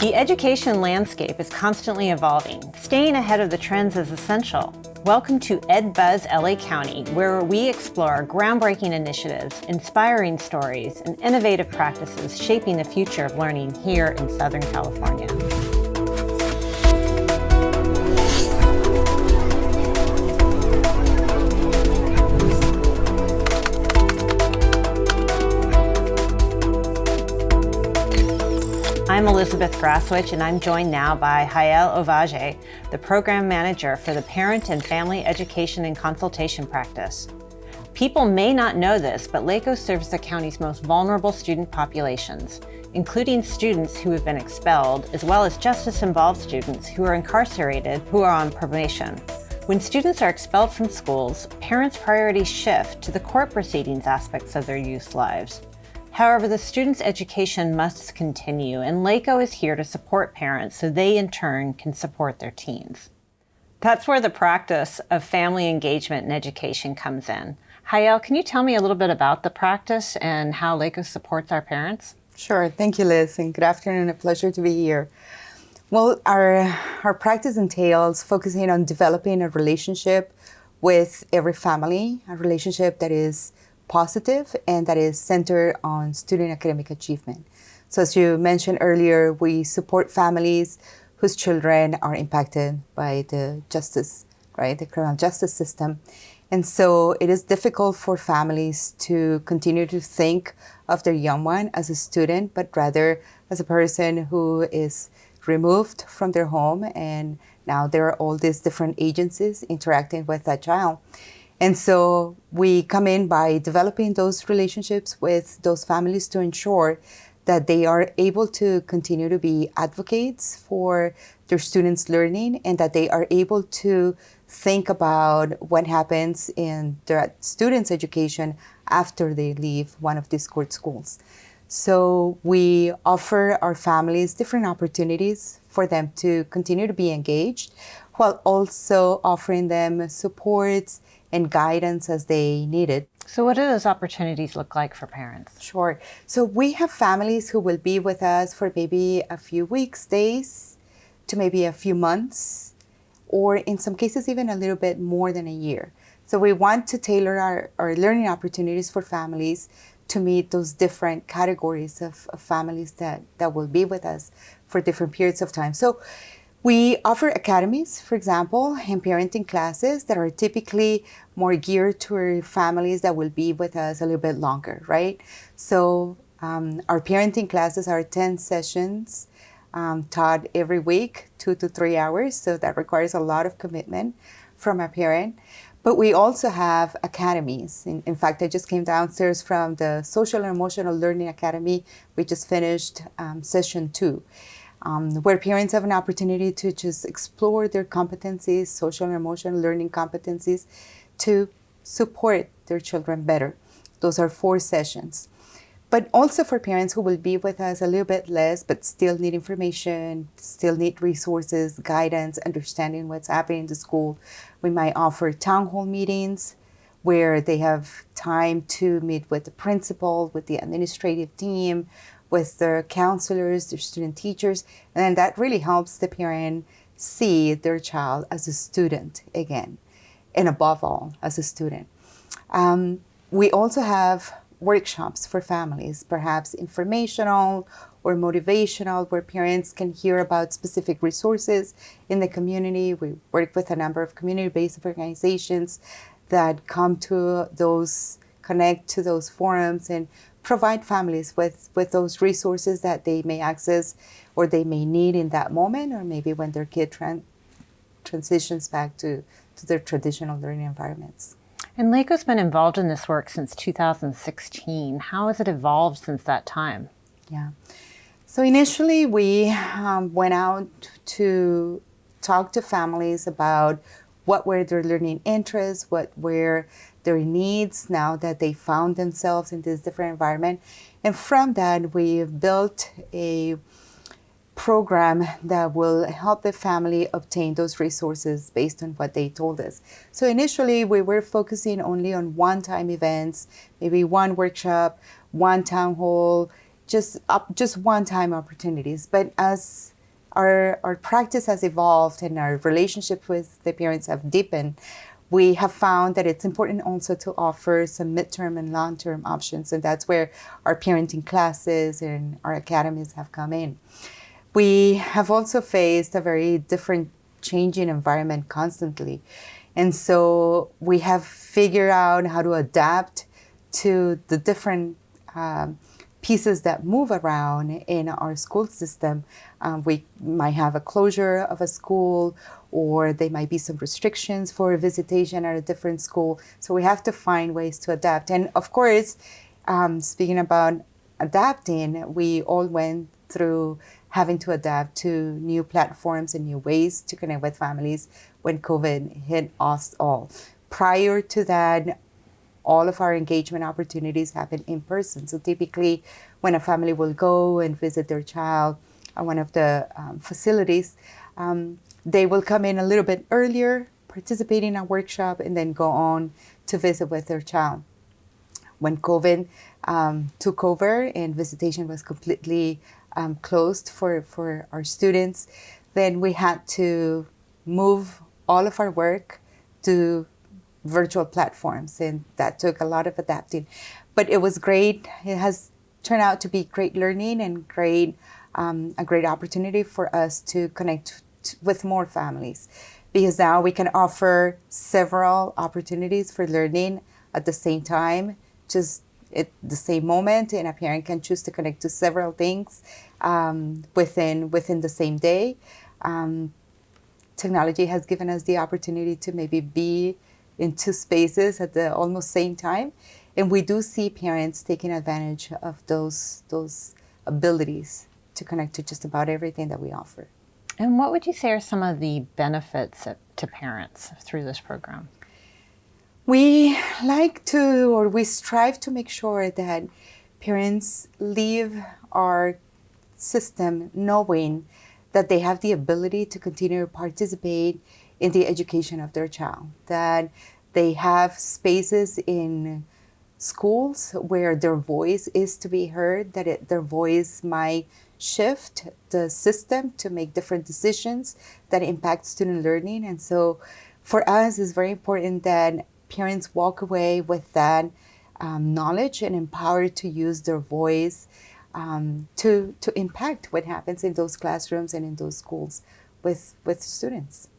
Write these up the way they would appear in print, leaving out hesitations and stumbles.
The education landscape is constantly evolving. Staying ahead of the trends is essential. Welcome to EdBuzz LA County, where we explore groundbreaking initiatives, inspiring stories, and innovative practices shaping the future of learning here in Southern California. I'm Elizabeth Graswich, and I'm joined now by Jael Ovalle, the Program Manager for the Parent and Family Education and Consultation Practice. People may not know this, but LACOE serves the county's most vulnerable student populations, including students who have been expelled, as well as justice-involved students who are incarcerated who are on probation. When students are expelled from schools, parents' priorities shift to the court proceedings aspects of their youth's lives. However, the student's education must continue, and LACOE is here to support parents so they in turn can support their teens. That's where the practice of family engagement and education comes in. Jael, can you tell me a little bit about the practice and how LACOE supports our parents? Sure. Thank you, Liz, and good afternoon. A pleasure to be here. Well, our practice entails focusing on developing a relationship with every family, a relationship that is positive and that is centered on student academic achievement. So as you mentioned earlier, we support families whose children are impacted by the justice, right, the criminal justice system. And so it is difficult for families to continue to think of their young one as a student, but rather as a person who is removed from their home, and now there are all these different agencies interacting with that child. And so we come in by developing those relationships with those families to ensure that they are able to continue to be advocates for their students' learning, and that they are able to think about what happens in their students' education after they leave one of these court schools. So we offer our families different opportunities for them to continue to be engaged, while also offering them supports and guidance as they need it. So what do those opportunities look like for parents? Sure. So we have families who will be with us for maybe a few weeks, days, to maybe a few months, or in some cases even a little bit more than a year. So we want to tailor our learning opportunities for families to meet those different categories of families that will be with us for different periods of time. So we offer academies, for example, and parenting classes that are typically more geared to families that will be with us a little bit longer, right? So our parenting classes are 10 sessions taught every week, 2 to 3 hours. So that requires a lot of commitment from a parent. But we also have academies. In fact, I just came downstairs from the Social and Emotional Learning Academy. We just finished session 2. Where parents have an opportunity to just explore their competencies, social and emotional learning competencies, to support their children better. Those are 4 sessions. But also for parents who will be with us a little bit less, but still need information, still need resources, guidance, understanding what's happening in the school, we might offer town hall meetings where they have time to meet with the principal, with the administrative team, with their counselors, their student teachers, and that really helps the parent see their child as a student again, and above all, as a student. We also have workshops for families, perhaps informational or motivational, where parents can hear about specific resources in the community. We work with a number of community-based organizations that come to those, connect to those forums, and provide families with those resources that they may access or they may need in that moment, or maybe when their kid transitions back to their traditional learning environments. And LACOE's been involved in this work since 2016. How has it evolved since that time? Yeah. So initially we went out to talk to families about what were their learning interests, what were their needs now that they found themselves in this different environment. And from that, we've built a program that will help the family obtain those resources based on what they told us. So initially, we were focusing only on one-time events, maybe one workshop, one town hall, just one-time opportunities. But as our practice has evolved and our relationship with the parents have deepened, we have found that it's important also to offer some midterm and long-term options. And that's where our parenting classes and our academies have come in. We have also faced a very different changing environment constantly. And so we have figured out how to adapt to the different pieces that move around in our school system. We might have a closure of a school, or there might be some restrictions for visitation at a different school. So we have to find ways to adapt. And of course, speaking about adapting, we all went through having to adapt to new platforms and new ways to connect with families when COVID hit us all. Prior to that, all of our engagement opportunities happen in person. So typically, when a family will go and visit their child at one of the facilities, they will come in a little bit earlier, participate in a workshop, and then go on to visit with their child. When COVID took over and visitation was completely closed for our students, then we had to move all of our work to virtual platforms, and that took a lot of adapting. But it was great. It has turned out to be great learning and a great opportunity for us to connect with more families, because now we can offer several opportunities for learning at the same time, just at the same moment, and a parent can choose to connect to several things within the same day. Technology has given us the opportunity to maybe be in two spaces at the almost same time, and we do see parents taking advantage of those abilities to connect to just about everything that we offer. And what would you say are some of the benefits to parents through this program? We we strive to make sure that parents leave our system knowing that they have the ability to continue to participate in the education of their child, that they have spaces in schools where their voice is to be heard, that their voice might shift the system to make different decisions that impact student learning. And so for us, it's very important that parents walk away with that knowledge and empowered to use their voice to impact what happens in those classrooms and in those schools with students.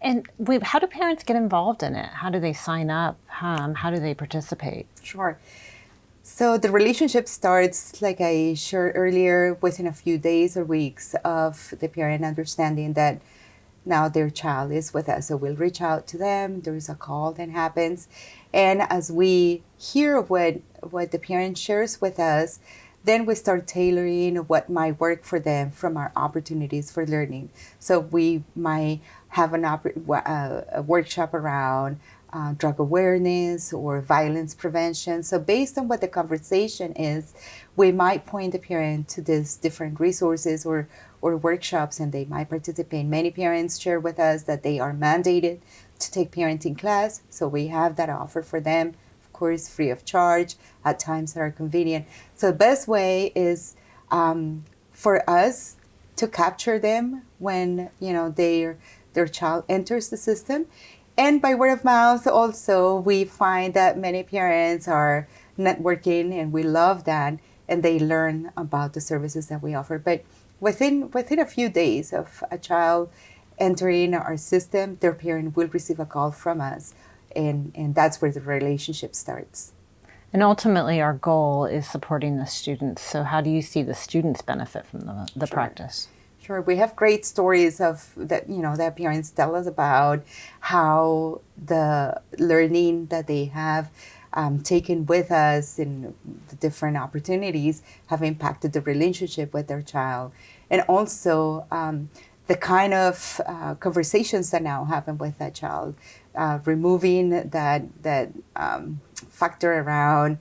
And how do parents get involved in it? How do they sign up? How do they participate? Sure. So the relationship starts, like I shared earlier, within a few days or weeks of the parent understanding that now their child is with us. So we'll reach out to them. There's a call that happens. And as we hear what the parent shares with us, then we start tailoring what might work for them from our opportunities for learning. So we might have a workshop around drug awareness or violence prevention. So based on what the conversation is, we might point the parent to these different resources or workshops, and they might participate. Many parents share with us that they are mandated to take parenting class. So we have that offer for them, of course, free of charge at times that are convenient. So the best way is for us to capture them when their child enters the system. And by word of mouth also, we find that many parents are networking, and we love that, and they learn about the services that we offer. But within a few days of a child entering our system, their parent will receive a call from us, and that's where the relationship starts. And ultimately, our goal is supporting the students. So how do you see the students benefit from the Sure. practice? Sure, we have great stories of that parents tell us about how the learning that they have taken with us in the different opportunities have impacted the relationship with their child, and also the kind of conversations that now happen with that child, removing that factor around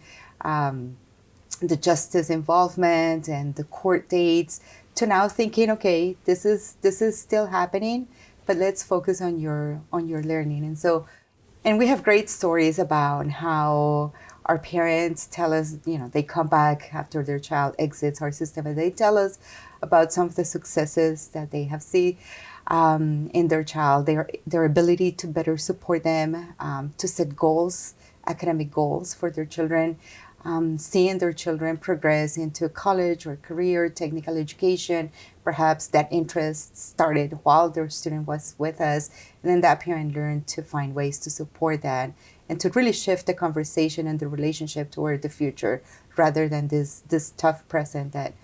the justice involvement and the court dates, to now thinking, okay, this is still happening, but let's focus on your learning. And we have great stories about how our parents tell us, they come back after their child exits our system, and they tell us about some of the successes that they have seen in their child, their ability to better support them, to set goals, academic goals for their children, seeing their children progress into college or career, technical education. Perhaps that interest started while their student was with us, and then that parent learned to find ways to support that and to really shift the conversation and the relationship toward the future rather than this tough present that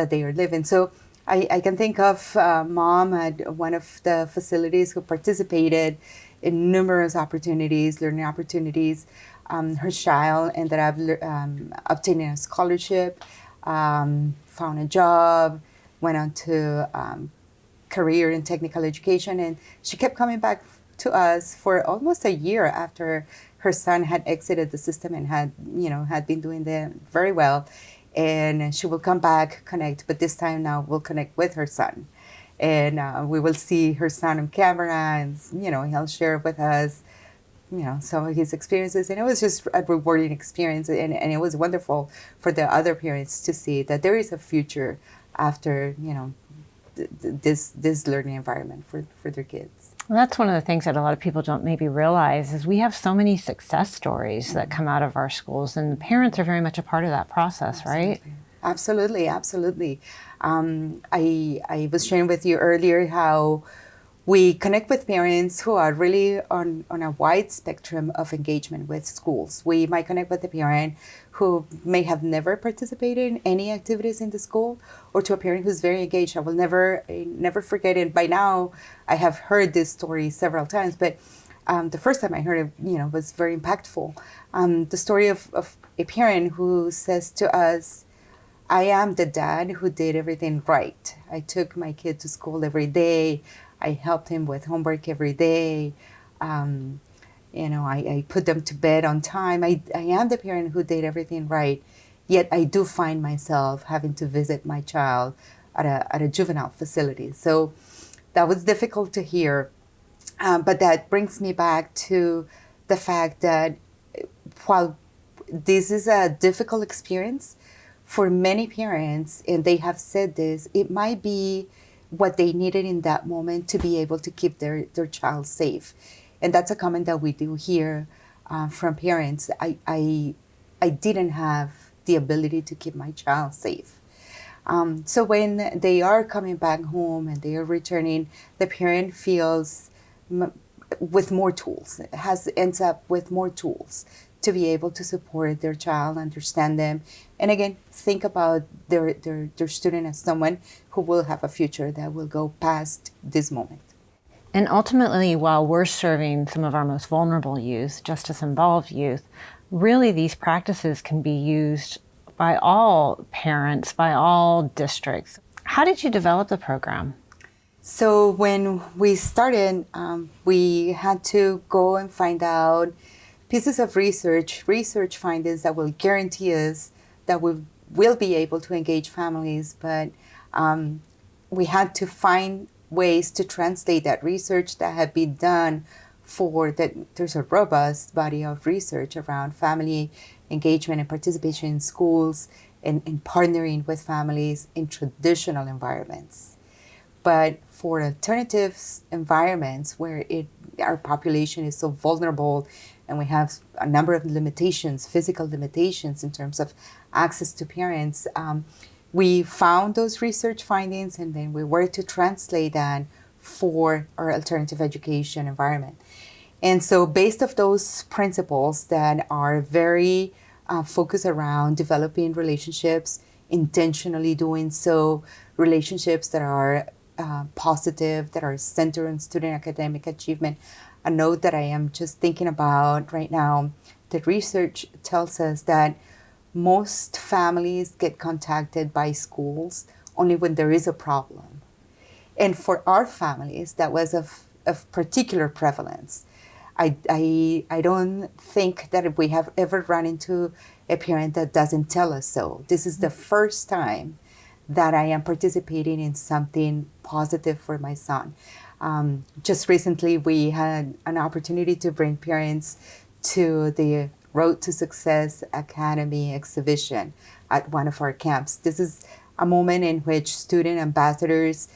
they are living. So I can think of mom at one of the facilities who participated in numerous opportunities, learning opportunities. Her child ended up obtaining a scholarship, found a job, went on to career in technical education, and she kept coming back to us for almost a year after her son had exited the system and had been doing very well. And she will come back, connect, but this time now we'll connect with her son. And we will see her son on camera, and he'll share with us some of his experiences. And it was just a rewarding experience, and it was wonderful for the other parents to see that there is a future after this learning environment for their kids. Well, that's one of the things that a lot of people don't maybe realize is we have so many success stories that come out of our schools, and the parents are very much a part of that process, right? Absolutely, absolutely. I was sharing with you earlier how we connect with parents who are really on a wide spectrum of engagement with schools. We might connect with a parent who may have never participated in any activities in the school, or to a parent who's very engaged. I will never forget it. By now, I have heard this story several times, but the first time I heard it, was very impactful. The story of a parent who says to us, "I am the dad who did everything right. I took my kid to school every day. I helped him with homework every day. I put them to bed on time. I am the parent who did everything right. Yet I do find myself having to visit my child at a juvenile facility." So that was difficult to hear. But that brings me back to the fact that while this is a difficult experience for many parents, and they have said this, it might be what they needed in that moment to be able to keep their child safe. And that's a comment that we do hear from parents. I didn't have the ability to keep my child safe. So when they are coming back home and they are returning, the parent feels with more tools, ends up with more tools to be able to support their child, understand them, and again, think about their student as someone who will have a future that will go past this moment. And ultimately, while we're serving some of our most vulnerable youth, justice-involved youth, really these practices can be used by all parents, by all districts. How did you develop the program? So when we started, we had to go and find out pieces of research findings that will guarantee us that we will be able to engage families, but we had to find ways to translate that research that had been done there's a robust body of research around family engagement and participation in schools and partnering with families in traditional environments. But for alternative environments where our population is so vulnerable and we have a number of limitations, physical limitations in terms of access to parents, we found those research findings and then we worked to translate that for our alternative education environment. And so based off those principles that are very focused around developing relationships, intentionally doing so, relationships that are positive, that are centered on student academic achievement. A note that I am just thinking about right now, the research tells us that most families get contacted by schools only when there is a problem. And for our families, that was of particular prevalence. I don't think that we have ever run into a parent that doesn't tell us so. This is the first time that I am participating in something positive for my son. Just recently, we had an opportunity to bring parents to the Road to Success Academy exhibition at one of our camps. This is a moment in which student ambassadors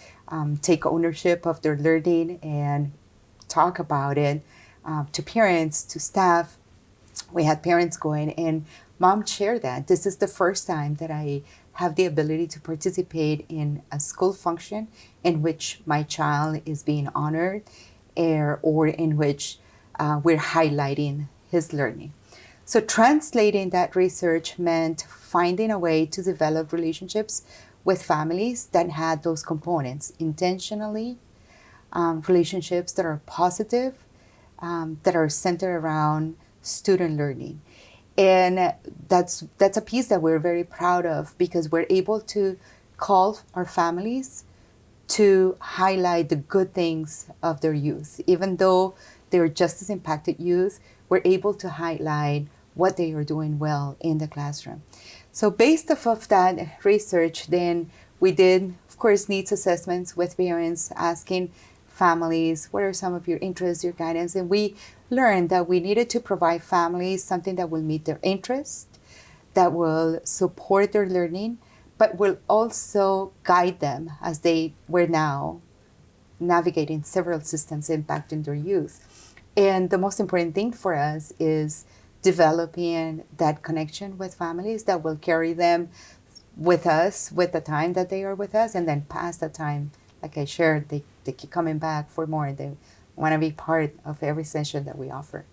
take ownership of their learning and talk about it to parents, to staff. We had parents going, and mom shared that this is the first time that I have the ability to participate in a school function in which my child is being honored, or in which we're highlighting his learning. So translating that research meant finding a way to develop relationships with families that had those components intentionally, relationships that are positive, that are centered around student learning. And that's a piece that we're very proud of, because we're able to call our families to highlight the good things of their youth. Even though they're just as impacted youth, we're able to highlight what they are doing well in the classroom. So based off of that research, then we did, of course, needs assessments with parents, asking families, what are some of your interests, your guidance? And we learned that we needed to provide families something that will meet their interests, that will support their learning, but will also guide them as they were now navigating several systems impacting their youth. And the most important thing for us is developing that connection with families that will carry them with us, with the time that they are with us, and then past the time, like I shared, they keep coming back for more. They want to be part of every session that we offer.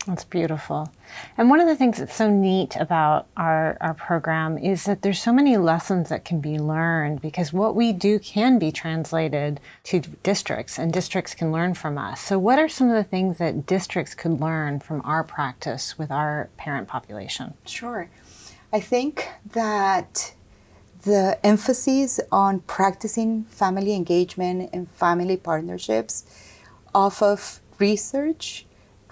That's beautiful. And one of the things that's so neat about our program is that there's so many lessons that can be learned, because what we do can be translated to districts, and districts can learn from us. So what are some of the things that districts could learn from our practice with our parent population? Sure. I think that the emphasis on practicing family engagement and family partnerships off of research,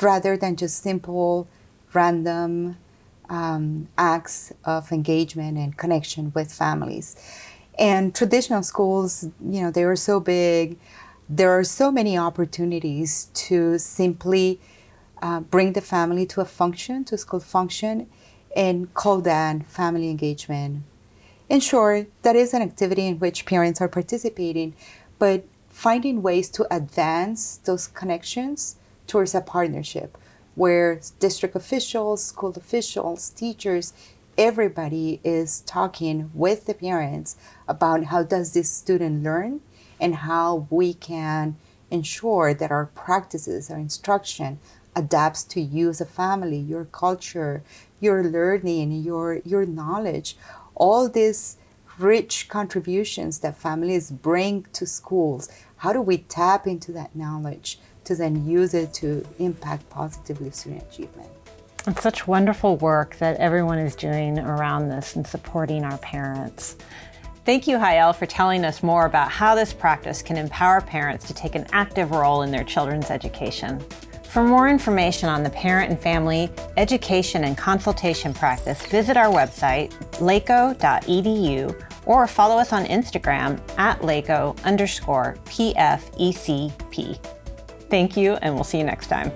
rather than just simple, random acts of engagement and connection with families. And traditional schools, they are so big. There are so many opportunities to simply bring the family to a function, to a school function, and call that family engagement. In short, that is an activity in which parents are participating, but finding ways to advance those connections towards a partnership where district officials, school officials, teachers, everybody is talking with the parents about how does this student learn and how we can ensure that our practices, our instruction adapts to you as a family, your culture, your learning, your knowledge, all these rich contributions that families bring to schools. How do we tap into that knowledge to then use it to impact positively student achievement? It's such wonderful work that everyone is doing around this and supporting our parents. Thank you, Jael, for telling us more about how this practice can empower parents to take an active role in their children's education. For more information on the parent and family education and consultation practice, visit our website, lacoe.edu, or follow us on Instagram at @LACOE_PFECP. Thank you, and we'll see you next time.